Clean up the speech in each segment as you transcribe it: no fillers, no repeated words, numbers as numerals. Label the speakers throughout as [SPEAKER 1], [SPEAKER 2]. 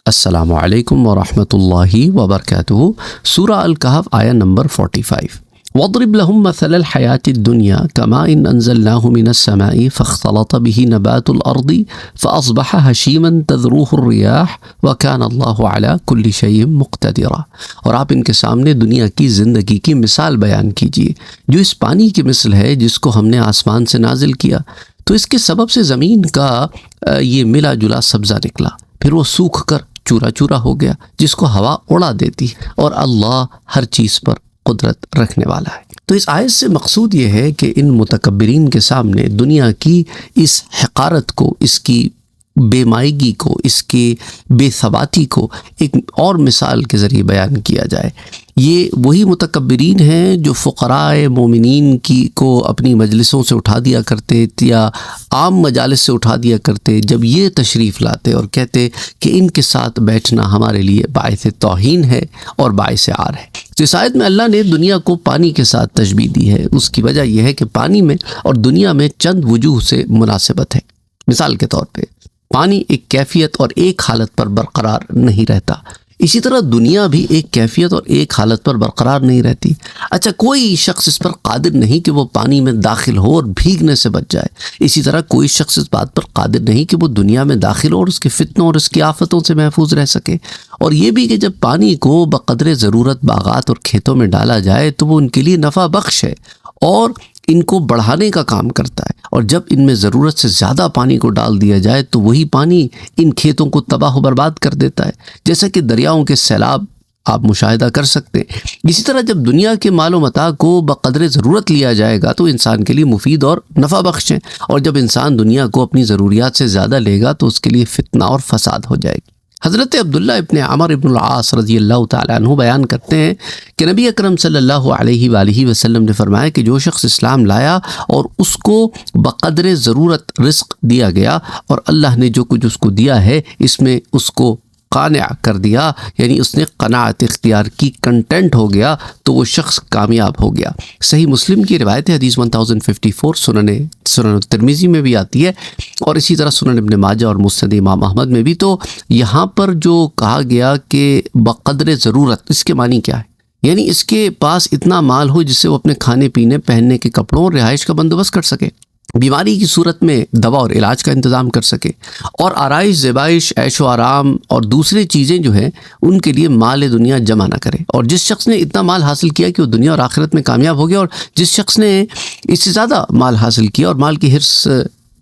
[SPEAKER 1] السلام علیکم ورحمۃ اللہ وبرکاتہ۔ سورہ الکہف آیہ نمبر 45۔ وَاضْرِبْ لَهُمْ مَثَلَ الْحَيَاةِ الدُّنْيَا كَمَاءٍ أَنزَلْنَاهُ مِنَ السَّمَاءِ فَاخْتَلَطَ بِهِ نَبَاتُ الْأَرْضِ فَأَصْبَحَ هَشِيمًا تَذْرُوهُ الرِّيَاحُ وَكَانَ اللَّهُ عَلَى كُلِّ شَيْءٍ مُقْتَدِرًا۔ اور آپ ان کے سامنے دنیا کی زندگی کی مثال بیان کیجیے جو اس پانی کی مثل ہے جس کو ہم نے آسمان سے نازل کیا، تو اس کے سبب سے زمین کا یہ ملا جلا سبزہ نکلا، پھر وہ سوکھ کر چورا چورا ہو گیا جس کو ہوا اڑا دیتی، اور اللہ ہر چیز پر قدرت رکھنے والا ہے۔ تو اس آیت سے مقصود یہ ہے کہ ان متکبرین کے سامنے دنیا کی اس حقارت کو، اس کی بے مائگی کو، اس کی بے ثباتی کو ایک اور مثال کے ذریعے بیان کیا جائے۔ یہ وہی متکبرین ہیں جو فقراء مومنین کو اپنی مجلسوں سے اٹھا دیا کرتے یا عام مجالس سے اٹھا دیا کرتے جب یہ تشریف لاتے اور کہتے کہ ان کے ساتھ بیٹھنا ہمارے لیے باعث توہین ہے اور باعث عار ہے۔ تو اس آیت میں اللہ نے دنیا کو پانی کے ساتھ تشبیہ دی ہے۔ اس کی وجہ یہ ہے کہ پانی میں اور دنیا میں چند وجوہ سے مناسبت ہے۔ مثال کے طور پہ پانی ایک کیفیت اور ایک حالت پر برقرار نہیں رہتا، اسی طرح دنیا بھی ایک کیفیت اور ایک حالت پر برقرار نہیں رہتی۔ اچھا، کوئی شخص اس پر قادر نہیں کہ وہ پانی میں داخل ہو اور بھیگنے سے بچ جائے، اسی طرح کوئی شخص اس بات پر قادر نہیں کہ وہ دنیا میں داخل ہو اور اس کے فتنوں اور اس کی آفتوں سے محفوظ رہ سکے۔ اور یہ بھی کہ جب پانی کو بقدر ضرورت باغات اور کھیتوں میں ڈالا جائے تو وہ ان کے لیے نفع بخش ہے اور ان کو بڑھانے کا کام کرتا ہے، اور جب ان میں ضرورت سے زیادہ پانی کو ڈال دیا جائے تو وہی پانی ان کھیتوں کو تباہ و برباد کر دیتا ہے، جیسا کہ دریاؤں کے سیلاب آپ مشاہدہ کر سکتے ہیں۔ اسی طرح جب دنیا کے مال و متاع کو بقدر ضرورت لیا جائے گا تو انسان کے لیے مفید اور نفع بخش ہے، اور جب انسان دنیا کو اپنی ضروریات سے زیادہ لے گا تو اس کے لیے فتنہ اور فساد ہو جائے گی۔ حضرت عبداللہ ابن عمر ابن العاص رضی اللہ تعالیٰ عنہ بیان کرتے ہیں کہ نبی اکرم صلی اللہ علیہ وآلہ وسلم نے فرمایا کہ جو شخص اسلام لایا اور اس کو بقدر ضرورت رزق دیا گیا اور اللہ نے جو کچھ اس کو دیا ہے اس میں اس کو قانع کر دیا، یعنی اس نے قناعت اختیار کی، کنٹینٹ ہو گیا، تو وہ شخص کامیاب ہو گیا۔ صحیح مسلم کی روایت ہے، حدیث 1054، سنن ترمذی میں بھی آتی ہے، اور اسی طرح سنن ابن ماجہ اور مسند امام احمد میں بھی۔ تو یہاں پر جو کہا گیا کہ بقدر ضرورت، اس کے معنی کیا ہے؟ یعنی اس کے پاس اتنا مال ہو جس سے وہ اپنے کھانے پینے، پہننے کے کپڑوں اور رہائش کا بندوبست کر سکے، بیماری کی صورت میں دوا اور علاج کا انتظام کر سکے، اور آرائش، زیبائش، عیش و آرام اور دوسری چیزیں جو ہیں ان کے لیے مال دنیا جمع نہ کرے۔ اور جس شخص نے اتنا مال حاصل کیا کہ وہ دنیا اور آخرت میں کامیاب ہو گیا، اور جس شخص نے اس سے زیادہ مال حاصل کیا اور مال کی حرص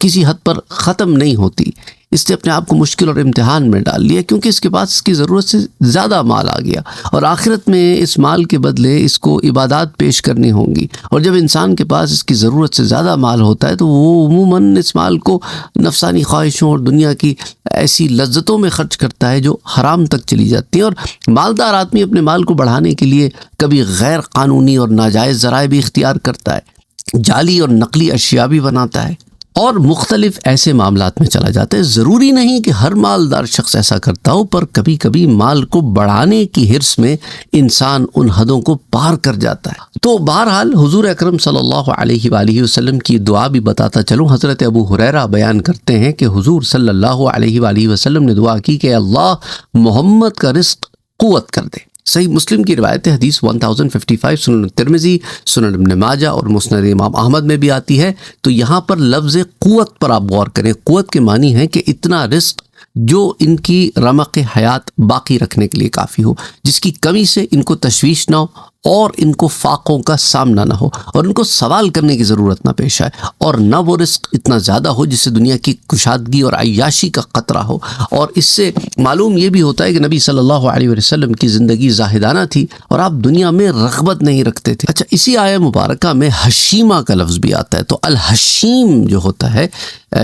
[SPEAKER 1] کسی حد پر ختم نہیں ہوتی، اس نے اپنے آپ کو مشکل اور امتحان میں ڈال لیا کیونکہ اس کے پاس اس کی ضرورت سے زیادہ مال آ گیا، اور آخرت میں اس مال کے بدلے اس کو عبادات پیش کرنی ہوں گی۔ اور جب انسان کے پاس اس کی ضرورت سے زیادہ مال ہوتا ہے تو وہ عموماً اس مال کو نفسانی خواہشوں اور دنیا کی ایسی لذتوں میں خرچ کرتا ہے جو حرام تک چلی جاتی ہیں، اور مالدار آدمی اپنے مال کو بڑھانے کے لیے کبھی غیر قانونی اور ناجائز ذرائع بھی اختیار کرتا ہے، جعلی اور نقلی اشیاء بھی بناتا ہے، اور مختلف ایسے معاملات میں چلا جاتا ہے۔ ضروری نہیں کہ ہر مالدار شخص ایسا کرتا ہو، پر کبھی کبھی مال کو بڑھانے کی حرص میں انسان ان حدوں کو پار کر جاتا ہے۔ تو بہرحال حضور اکرم صلی اللہ علیہ وآلہ وسلم کی دعا بھی بتاتا چلوں۔ حضرت ابو ہریرہ بیان کرتے ہیں کہ حضور صلی اللہ علیہ وآلہ وسلم نے دعا کی کہ اللہ محمد کا رزق قوت کر دے۔ صحیح مسلم کی روایت ہے، حدیث 1055، سنن ترمذی، سنن ابن ماجہ اور مسند امام احمد میں بھی آتی ہے۔ تو یہاں پر لفظ قوت پر آپ غور کریں۔ قوت کے معنی ہے کہ اتنا رزق جو ان کی رمق حیات باقی رکھنے کے لیے کافی ہو، جس کی کمی سے ان کو تشویش نہ ہو اور ان کو فاقوں کا سامنا نہ ہو اور ان کو سوال کرنے کی ضرورت نہ پیش آئے، اور نہ وہ رزق اتنا زیادہ ہو جس سے دنیا کی کشادگی اور عیاشی کا خطرہ ہو۔ اور اس سے معلوم یہ بھی ہوتا ہے کہ نبی صلی اللہ علیہ وسلم کی زندگی زاہدانہ تھی اور آپ دنیا میں رغبت نہیں رکھتے تھے۔ اچھا، اسی آیہ مبارکہ میں حشیمہ کا لفظ بھی آتا ہے۔ تو الحشیم جو ہوتا ہے،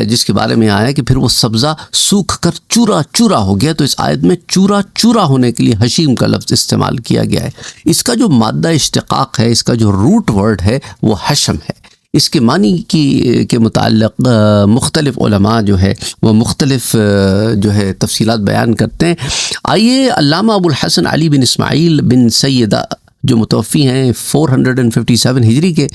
[SPEAKER 1] جس کے بارے میں آیا کہ پھر وہ سبزہ سوکھ کر چورا چورا ہو گیا، تو اس آیت میں چورا چورا ہونے کے لیے حشیم کا لفظ استعمال کیا گیا ہے۔ اس کا جو مادہ اشتقاق ہے، اس کا جو روٹ ورڈ ہے وہ حشم ہے۔ اس کے معنی کے متعلق مختلف علماء جو ہے وہ مختلف جو ہے تفصیلات بیان کرتے ہیں۔ آئیے علامہ ابو الحسن علی بن اسماعیل بن سیدہ جو متوفی ہیں 457 ہجری کے،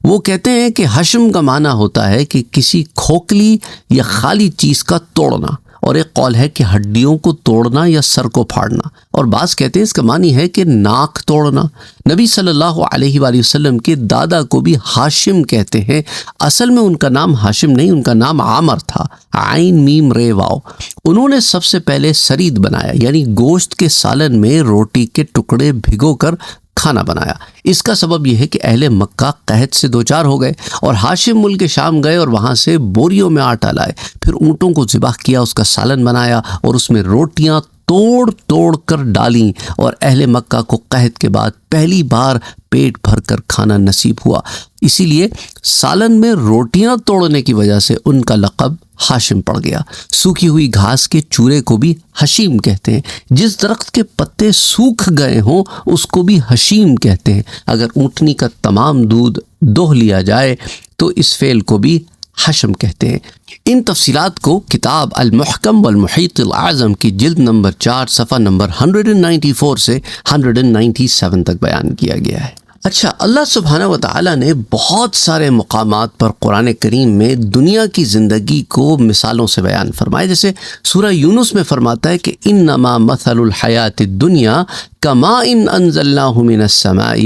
[SPEAKER 1] وہ کہتے ہیں کہ حشم کا معنی ہوتا ہے کہ کسی کھوکھلی یا خالی چیز کا توڑنا، اور ایک قول ہے کہ ہڈیوں کو توڑنا یا سر کو پھاڑنا، اور بعض کہتے ہیں اس کا معنی ہے کہ ناک توڑنا۔ نبی صلی اللہ علیہ وآلہ وسلم کے دادا کو بھی ہاشم کہتے ہیں، اصل میں ان کا نام ہاشم نہیں، ان کا نام عامر تھا، عین میم رے واو۔ انہوں نے سب سے پہلے سرید بنایا، یعنی گوشت کے سالن میں روٹی کے ٹکڑے بھگو کر کھانا بنایا۔ اس کا سبب یہ ہے کہ اہل مکہ قحط سے دوچار ہو گئے اور ہاشم ملک شام گئے اور وہاں سے بوریوں میں آٹا لائے، پھر اونٹوں کو ذبح کیا، اس کا سالن بنایا اور اس میں روٹیاں توڑ توڑ کر ڈالیں، اور اہل مکہ کو قحط کے بعد پہلی بار پیٹ بھر کر کھانا نصیب ہوا۔ اسی لیے سالن میں روٹیاں توڑنے کی وجہ سے ان کا لقب ہاشم پڑ گیا۔ سوکھی ہوئی گھاس کے چورے کو بھی حشیم کہتے ہیں۔ جس درخت کے پتے سوکھ گئے ہوں اس کو بھی حشیم کہتے ہیں۔ اگر اونٹنی کا تمام دودھ دوہ لیا جائے تو اس فعل کو بھی حشم کہتے ہیں۔ ان تفصیلات کو کتاب المحکم والمحیط الاعظم کی جلد نمبر 4 صفحہ نمبر 194 سے 197 تک بیان کیا گیا ہے۔ اچھا، اللہ سبحانہ و تعالیٰ نے بہت سارے مقامات پر قرآن کریم میں دنیا کی زندگی کو مثالوں سے بیان فرمایا، جیسے سورہ یونس میں فرماتا ہے کہ انما مثل الحیات الدنیا کماء انزلناہ من السماء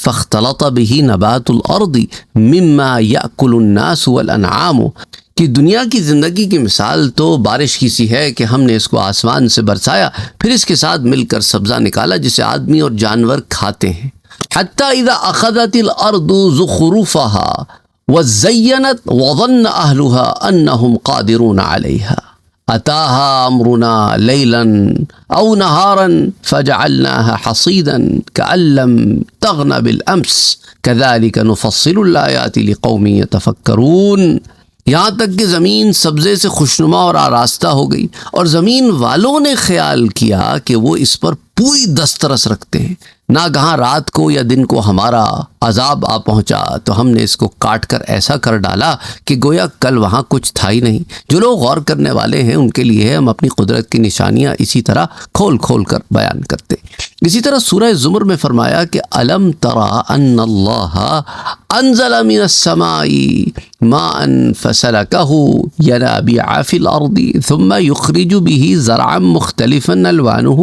[SPEAKER 1] فاختلط به نبات الارض مما یأکل الناس والانعام، کہ دنیا کی زندگی کی مثال تو بارش کی سی ہے کہ ہم نے اس کو آسمان سے برسایا، پھر اس کے ساتھ مل کر سبزہ نکالا جسے آدمی اور جانور کھاتے ہیں۔ حتی اذا اخذت الارض زخرفها وزینت وظن اہلها انہم قادرون علیہا اتاها امرنا لیلا او نہارا فجعلناها حصیدا کأن لم تغن بالامس كذلك نفصل الآیات لقوم یتفکرون۔ یہاں تک کہ زمین سبزے سے خوشنما اور آراستہ ہو گئی اور زمین والوں نے خیال کیا کہ وہ اس پر پوری دسترس رکھتے ہیں، ناگہاں رات کو یا دن کو ہمارا عذاب آ پہنچا تو ہم نے اس کو کاٹ کر ایسا کر ڈالا کہ گویا کل وہاں کچھ تھا ہی نہیں۔ جو لوگ غور کرنے والے ہیں ان کے لیے ہم اپنی قدرت کی نشانیاں اسی طرح کھول کھول کر بیان کرتے۔ اسی طرح سورہ زمر میں فرمایا کہ الم ترى ان اللہ انزل من السماء ماء فسلكه ينابيع في الارض ثم يخرج به زرعا مختلفا الوانه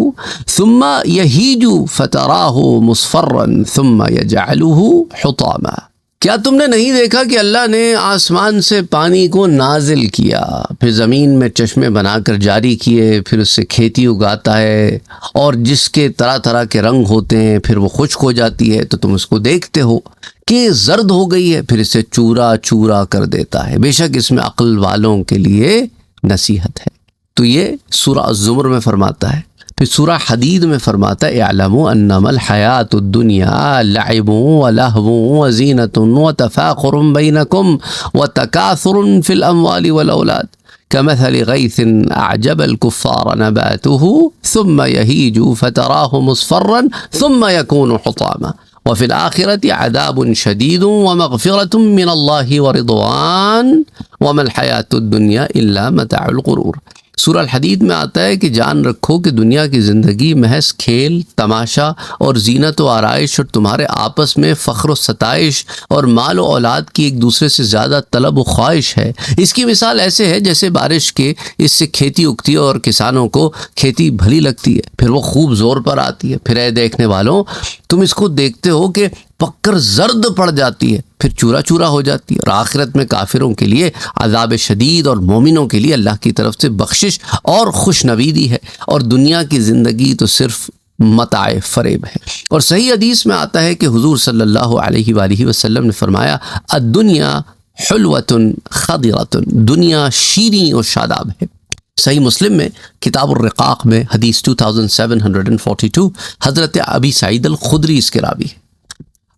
[SPEAKER 1] ثم يهيج فتراه مصفرا ثم يجعله حطاما۔ کیا تم نے نہیں دیکھا کہ اللہ نے آسمان سے پانی کو نازل کیا، پھر زمین میں چشمے بنا کر جاری کیے، پھر اس سے کھیتی اگاتا ہے اور جس کے طرح طرح کے رنگ ہوتے ہیں، پھر وہ خشک ہو جاتی ہے تو تم اس کو دیکھتے ہو کہ زرد ہو گئی ہے، پھر اسے چورا چورا کر دیتا ہے۔ بے شک اس میں عقل والوں کے لیے نصیحت ہے۔ تو یہ سورہ الزمر میں فرماتا ہے۔ پھر سورہ حدید میں فرماتا ہے اعلموا انما الحیات الدنیا لعب ولہو وزینۃ وتفاخر بینکم وتکاثر فی الاموال والاولاد كمثل غیث اعجب الكفار نباته ثم یہیج فتراه مصفرا ثم یکون حطاما وفی الآخرة عذاب شدید ومغفرة من اللہ ورضوان وما الحیات الدنیا الا متاع الغرور۔ سورہ الحدید میں آتا ہے کہ جان رکھو کہ دنیا کی زندگی محض کھیل تماشا اور زینت و آرائش اور تمہارے آپس میں فخر و ستائش اور مال و اولاد کی ایک دوسرے سے زیادہ طلب و خواہش ہے۔ اس کی مثال ایسے ہے جیسے بارش کے اس سے کھیتی اگتی ہے اور کسانوں کو کھیتی بھلی لگتی ہے، پھر وہ خوب زور پر آتی ہے، پھر اے دیکھنے والوں تم اس کو دیکھتے ہو کہ پک کر زرد پڑ جاتی ہے، پھر چورا چورا ہو جاتی ہے، اور آخرت میں کافروں کے لیے عذاب شدید اور مومنوں کے لیے اللہ کی طرف سے بخشش اور خوش نویدی ہے، اور دنیا کی زندگی تو صرف متاع فریب ہے۔ اور صحیح حدیث میں آتا ہے کہ حضور صلی اللہ علیہ وآلہ وسلم نے فرمایا الدنیا حلوۃ خضرۃ، دنیا شیریں اور شاداب ہے۔ صحیح مسلم میں کتاب الرقاق میں حدیث 2742 حضرت ابی سعید الخدری اس کے راوی ہے۔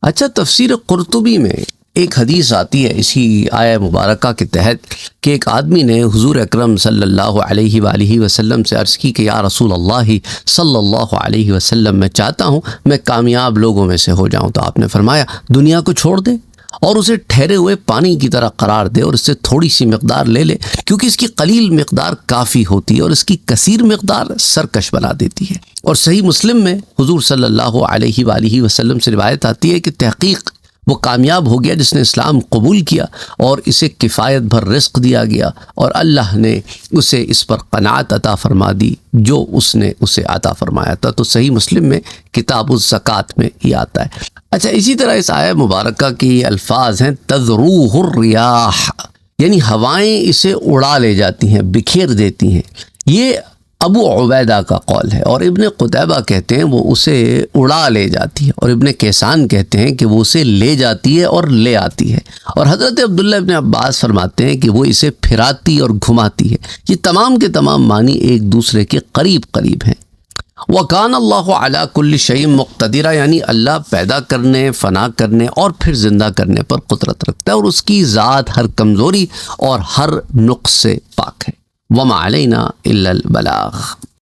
[SPEAKER 1] اچھا، تفسیر قرطبی میں ایک حدیث آتی ہے اسی آیہ مبارکہ کے تحت کہ ایک آدمی نے حضور اکرم صلی اللہ علیہ وآلہ وسلم سے عرض کی کہ یا رسول اللہ صلی اللہ علیہ وسلم میں چاہتا ہوں میں کامیاب لوگوں میں سے ہو جاؤں۔ تو آپ نے فرمایا دنیا کو چھوڑ دے اور اسے ٹھہرے ہوئے پانی کی طرح قرار دے اور اس سے تھوڑی سی مقدار لے لے، کیونکہ اس کی قلیل مقدار کافی ہوتی ہے اور اس کی کثیر مقدار سرکش بنا دیتی ہے۔ اور صحیح مسلم میں حضور صلی اللہ علیہ وآلہ وسلم سے روایت آتی ہے کہ تحقیق وہ کامیاب ہو گیا جس نے اسلام قبول کیا اور اسے کفایت بھر رزق دیا گیا اور اللہ نے اسے اس پر قناعت عطا فرما دی جو اس نے اسے عطا فرمایا تھا۔ تو صحیح مسلم میں کتاب الزکوٰۃ میں یہ آتا ہے۔ اچھا، اسی طرح اس آیہ مبارکہ کے یہ الفاظ ہیں تذروہ الریاح، یعنی ہوائیں اسے اڑا لے جاتی ہیں، بکھیر دیتی ہیں۔ یہ ابو عبیدہ کا قول ہے، اور ابن قتیبہ کہتے ہیں وہ اسے اڑا لے جاتی ہے، اور ابن کیسان کہتے ہیں کہ وہ اسے لے جاتی ہے اور لے آتی ہے، اور حضرت عبداللہ ابن عباس فرماتے ہیں کہ وہ اسے پھراتی اور گھماتی ہے۔ یہ تمام کے تمام معنی ایک دوسرے کے قریب قریب ہیں۔ وَكَانَ اللَّهُ عَلَى كُلِّ شَيْءٍ مُقْتَدِرًا، یعنی اللہ پیدا کرنے، فنا کرنے اور پھر زندہ کرنے پر قدرت رکھتا ہے، اور اس کی ذات ہر کمزوری اور ہر نقص سے پاک ہے۔ وَمَا عَلَيْنَا إِلَّا الْبَلَاغُ۔